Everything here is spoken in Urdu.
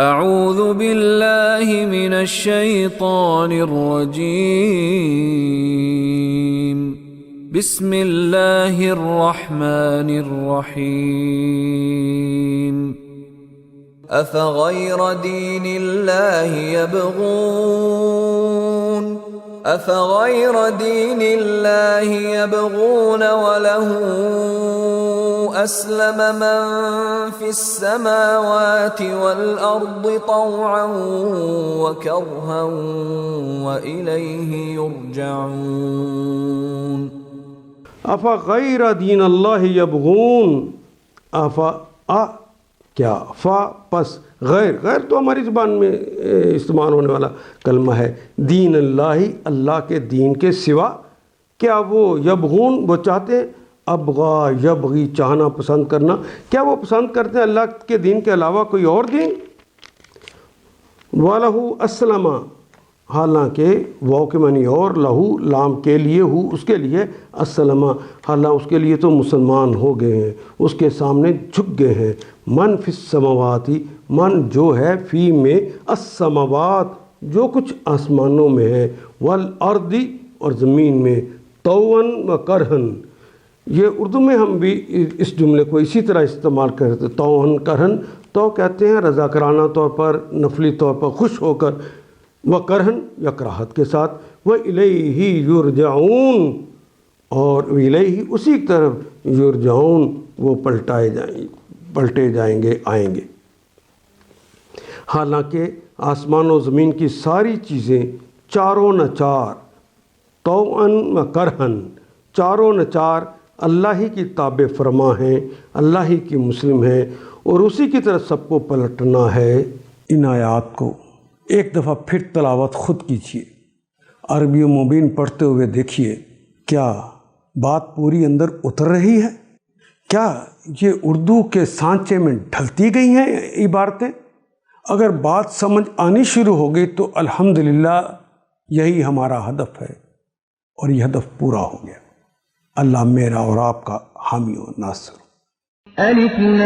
اعوذ باللہ من الشیطان الرجیم بسم اللہ الرحمن الرحیم افغیر دین اللہ یبغون وله اسلم من فی السماوات والارض طوعا وکرها والیہ یرجعون. افغیر دین اللہ یبغون، کیا فا پس غیر تو ہماری زبان میں استعمال ہونے والا کلمہ ہے. دین اللہ، اللہ کے دین کے سوا، کیا وہ یبغون وہ چاہتے ہیں؟ ابغا یبغی چاہنا، پسند کرنا. کیا وہ پسند کرتے ہیں اللہ کے دین کے علاوہ کوئی اور دین؟ وَلَهُ أَسْلَمَ، حالانکہ واو کے معنی اور، لہو لام کے لیے، ہو اس کے لیے، اسلم حالانکہ اس کے لیے تو مسلمان ہو گئے ہیں، اس کے سامنے جھک گئے ہیں. من فی السماوات، من جو ہے، فی میں، السماوات جو کچھ آسمانوں میں ہے، والارض اور زمین میں، طوعاً و کرہن. یہ اردو میں ہم بھی اس جملے کو اسی طرح استعمال کرتے ہیں. طوعاً کرہن، تو کہتے ہیں رضاکارانہ طور پر، نفلی طور پر، خوش ہو کر، و کرہن یا کراہت کے ساتھ. وَإِلَيْهِ يُرْجَعُونَ، اور الیہ اسی کی طرف، یرجعون وہ پلٹے جائیں گے، آئیں گے. حالانکہ آسمان و زمین کی ساری چیزیں چاروں نچار، طوعاً و کرہن، چاروں نچار اللہ ہی کی تابع فرما ہیں، اللہ ہی کی مسلم ہیں، اور اسی کی طرف سب کو پلٹنا ہے. ان آیات کو ایک دفعہ پھر تلاوت خود کیجیے، عربی و مبین پڑھتے ہوئے دیکھیے کیا بات پوری اندر اتر رہی ہے؟ کیا یہ اردو کے سانچے میں ڈھلتی گئی ہیں عبارتیں؟ اگر بات سمجھ آنی شروع ہو گئی تو الحمدللہ یہی ہمارا ہدف ہے، اور یہ ہدف پورا ہو گیا. اللہ میرا اور آپ کا حامی و ناصر. الف لام